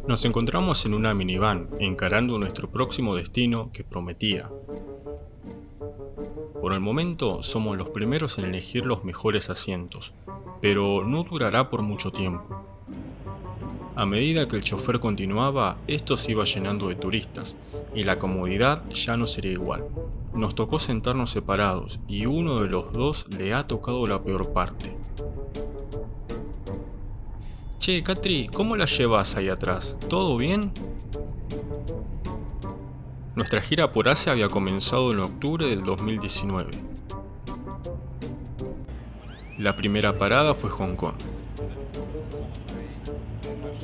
Nos encontramos en una minivan, encarando nuestro próximo destino que prometía. Por el momento somos los primeros en elegir los mejores asientos, pero no durará por mucho tiempo. A medida que el chofer continuaba, esto se iba llenando de turistas, y la comodidad ya no sería igual. Nos tocó sentarnos separados, y uno de los dos le ha tocado la peor parte. Che, Catri, ¿cómo la llevas ahí atrás? ¿Todo bien? Nuestra gira por Asia había comenzado en octubre del 2019. La primera parada fue Hong Kong.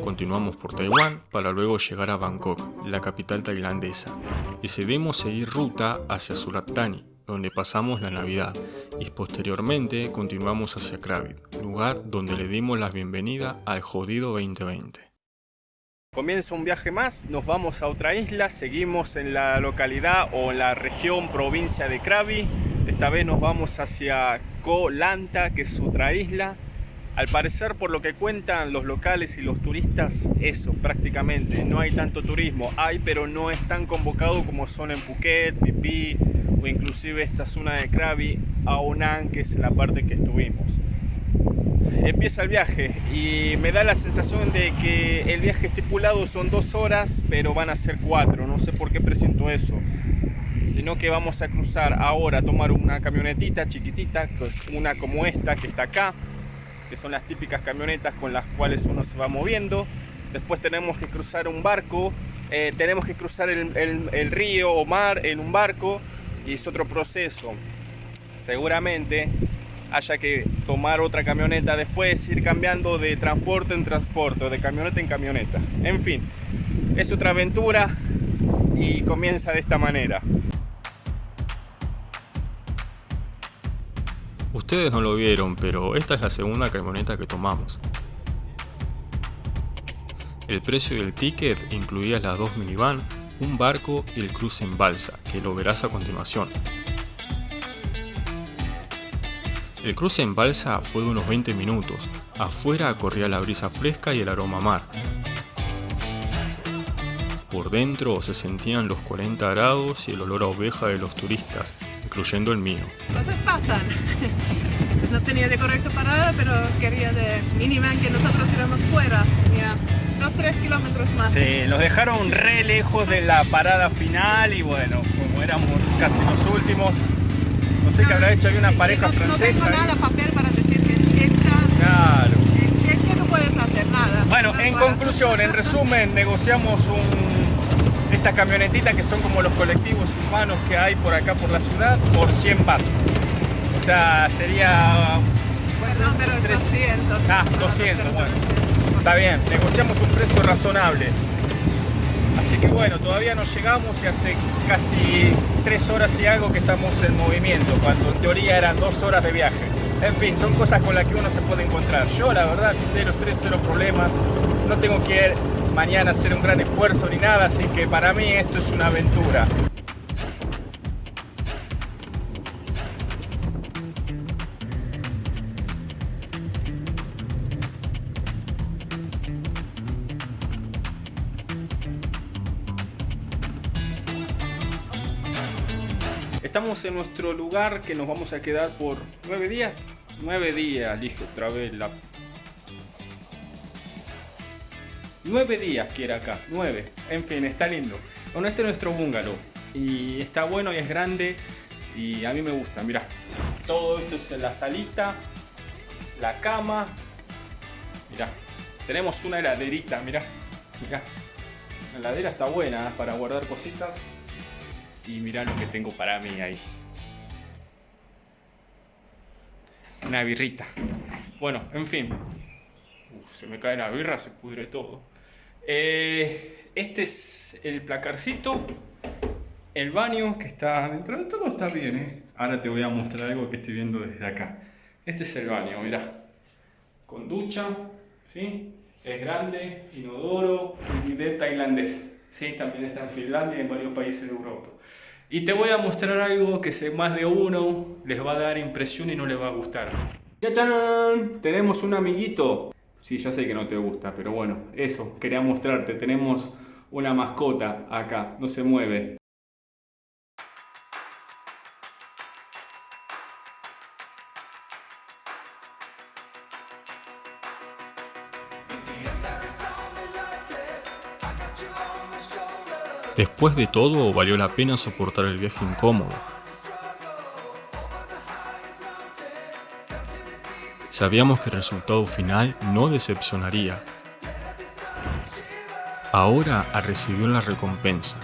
Continuamos por Taiwán para luego llegar a Bangkok, la capital tailandesa, y decidimos seguir ruta hacia Surat Thani, donde pasamos la Navidad, y posteriormente continuamos hacia Krabi, lugar donde le dimos la bienvenida al jodido 2020. Comienza un viaje más, nos vamos a otra isla, seguimos en la localidad o en la región provincia de Krabi. Esta vez nos vamos hacia Koh Lanta, que es otra isla. Al parecer, por lo que cuentan los locales y los turistas, eso prácticamente, no hay tanto turismo. Hay, pero no es tan convocado como son en Phuket, Phi Phi o inclusive esta zona de Krabi, Ao Nang, que es en la parte que estuvimos. Empieza el viaje y me da la sensación de que el viaje estipulado son 2 horas, pero van a ser 4. No sé por qué presiento eso. Sino que vamos a cruzar ahora, a tomar una camionetita chiquitita, que es una como esta que está acá, que son las típicas camionetas con las cuales uno se va moviendo. Después tenemos que cruzar un barco, tenemos que cruzar el río o mar en un barco, y es otro proceso. Seguramente haya que tomar otra camioneta después, ir cambiando de transporte en transporte, de camioneta en camioneta. En fin, es otra aventura y comienza de esta manera. Ustedes no lo vieron, pero esta es la segunda camioneta que tomamos. El precio del ticket incluía las 2 minivan, un barco y el cruce en balsa, que lo verás a continuación. El cruce en balsa fue de unos 20 minutos. Afuera corría la brisa fresca y el aroma a mar. Por dentro se sentían los 40 grados y el olor a oveja de los turistas, incluyendo el mío. Cosas pasan. No tenía de correcto parada, pero quería de minivan que nosotros íbamos fuera. Tenía 2-3 kilómetros más. Sí, nos dejaron re lejos de la parada final y bueno, como éramos casi los últimos, no sé qué habrá hecho, había una pareja francesa. No tengo nada papel para decir que es esta. Claro. Es que no puedes hacer nada. Bueno, en conclusión, en resumen, negociamos esta camionetita que son como los colectivos humanos que hay por acá por la ciudad por 100 baht. O sea, sería... Perdón, pero es 200. 200, bueno. Está bien, negociamos un precio razonable. Así que bueno, todavía no llegamos y hace casi 3 horas y algo que estamos en movimiento, cuando en teoría eran 2 horas de viaje. En fin, son cosas con las que uno se puede encontrar. Yo la verdad, cero estrés, cero problemas. No tengo que ir mañana a hacer un gran esfuerzo ni nada, así que para mí esto es una aventura. Estamos en nuestro lugar que nos vamos a quedar por 9 días. 9 días, dije otra vez la... 9 días quiere acá, 9. En fin, está lindo. Bueno, este es nuestro bungalow. Y está bueno y es grande. Y a mí me gusta, mirá. Todo esto es la salita, la cama. Mirá. Tenemos una heladerita, mirá. Mirá. La heladera está buena para guardar cositas. Y mirá lo que tengo para mí ahí. Una birrita. Bueno, en fin. Se me cae la birra, se pudre todo. Este es el placarcito. El baño que está dentro de todo está bien, Ahora te voy a mostrar algo que estoy viendo desde acá. Este es el baño, mirá. Con ducha, ¿sí? Es grande, inodoro y de tailandés. Sí, también está en Finlandia y en varios países de Europa. Y te voy a mostrar algo que más de uno les va a dar impresión y no les va a gustar. ¡Chachán! Tenemos un amiguito. Sí, ya sé que no te gusta, pero bueno, eso, quería mostrarte. Tenemos una mascota acá, no se mueve. Después de todo, valió la pena soportar el viaje incómodo. Sabíamos que el resultado final no decepcionaría. Ahora a recibir la recompensa.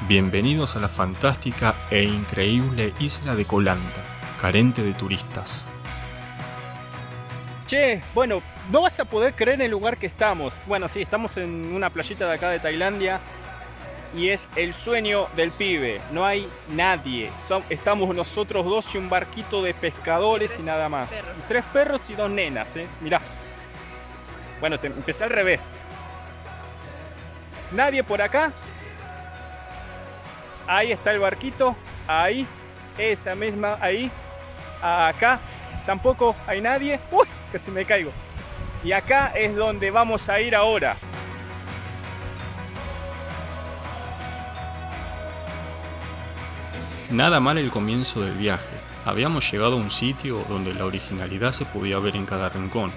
Bienvenidos a la fantástica e increíble isla de Koh Lanta, carente de turistas. Che, bueno, no vas a poder creer el lugar que estamos. Bueno, sí, estamos en una playita de acá de Tailandia y es el sueño del pibe. No hay nadie. Estamos nosotros dos y un barquito de pescadores y nada más. Y 3 perros y 2 nenas, mirá. Bueno, empecé al revés. Nadie por acá. Ahí está el barquito. Ahí. Esa misma ahí. Acá. Tampoco hay nadie. ¡Uy! Casi me caigo. Y acá es donde vamos a ir ahora. Nada mal el comienzo del viaje. Habíamos llegado a un sitio donde la originalidad se podía ver en cada rincón.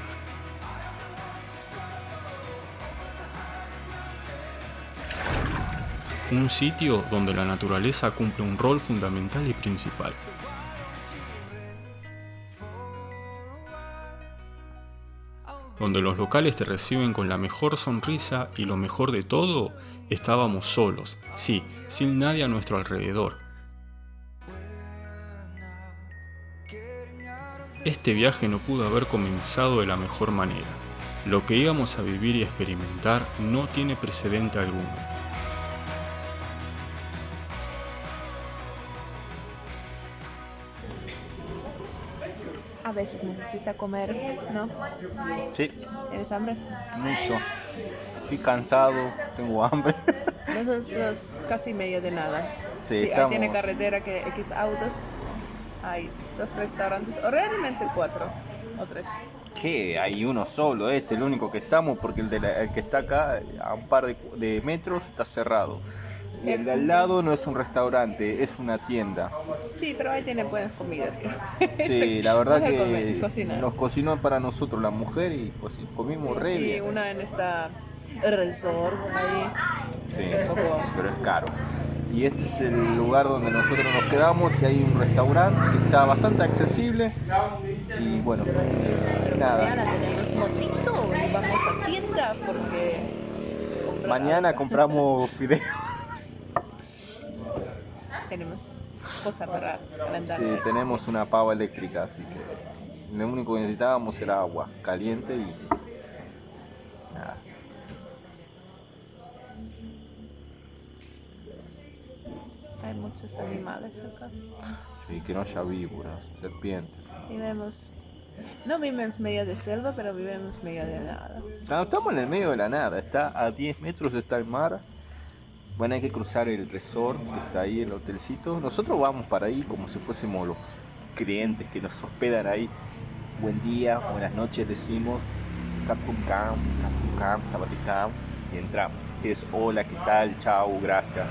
Un sitio donde la naturaleza cumple un rol fundamental y principal. Donde los locales te reciben con la mejor sonrisa y lo mejor de todo, estábamos solos, sí, sin nadie a nuestro alrededor. Este viaje no pudo haber comenzado de la mejor manera. Lo que íbamos a vivir y experimentar no tiene precedente alguno. A veces necesita comer, ¿no? Sí, ¿Tienes hambre? mucho. Estoy cansado, tengo hambre. Nosotros casi medio de nada. Sí, Ahí estamos... tiene carretera que X autos. Hay 2 restaurantes, o realmente 4 o 3. ¿Qué? Hay uno solo, el único que estamos, porque el que está acá a un par de metros está cerrado. Y el de al lado no es un restaurante, es una tienda. Sí, pero ahí tiene buenas comidas. Sí, la verdad que cocina. nos cocinó para nosotros la mujer y pues comimos re Y bien. una en esta resort ahí. Sí, Un poco... pero es caro. Y este es el lugar donde nosotros nos quedamos y hay un restaurante que está bastante accesible. Y bueno, nada. Mañana tenemos motito y vamos a tienda porque... Mañana compramos fideos. Tenemos cosas para andar. Sí, tenemos una pava eléctrica, así que lo único que necesitábamos era agua caliente y nada. Hay muchos animales acá. Sí, que no haya víboras, serpientes. No vivimos medio de selva, pero vivimos medio de nada. No, estamos en el medio de la nada, está a 10 metros está el mar. Bueno, hay que cruzar el resort que está ahí, el hotelcito. Nosotros vamos para ahí como si fuésemos los clientes que nos hospedan ahí. Buen día, buenas noches decimos. Kapungam, Sabaticam, y entramos. Que es hola, ¿qué tal? Chau, gracias.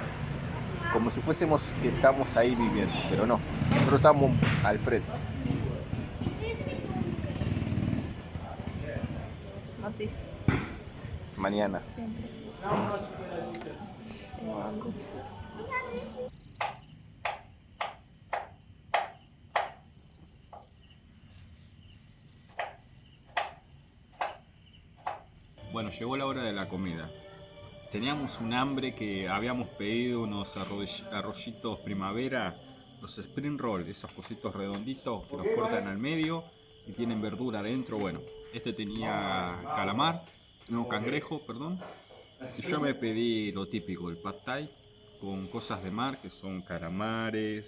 Como si fuésemos que estamos ahí viviendo, pero no. Nosotros estamos al frente. Mati, Mañana. tengo hambre. Bueno, llegó la hora de la comida. Teníamos un hambre que habíamos pedido unos arroyitos primavera, los spring roll, esos cositos redonditos que los cortan al medio y tienen verdura adentro. Bueno, este tenía cangrejo, perdón. Y yo me pedí lo típico, el pad thai, con cosas de mar que son calamares,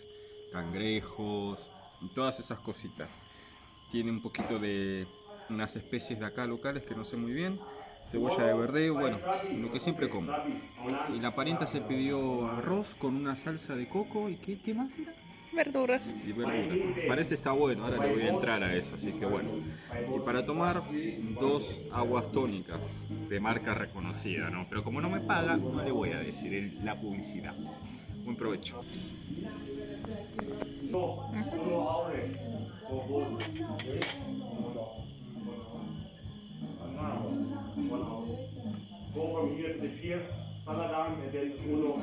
cangrejos y todas esas cositas. Tiene un poquito de unas especies de acá locales que no sé muy bien. Cebolla de verdeo, bueno, lo que siempre como. Y la parienta se pidió arroz con una salsa de coco y ¿qué más era? verduras. Y verduras. Parece está bueno, ahora le voy a entrar a eso, así que bueno. Y para tomar 2 aguas tónicas de marca reconocida, ¿no? Pero como no me paga, no le voy a decir la publicidad. Buen provecho. Go from here to the pier, Saladam, and then Uno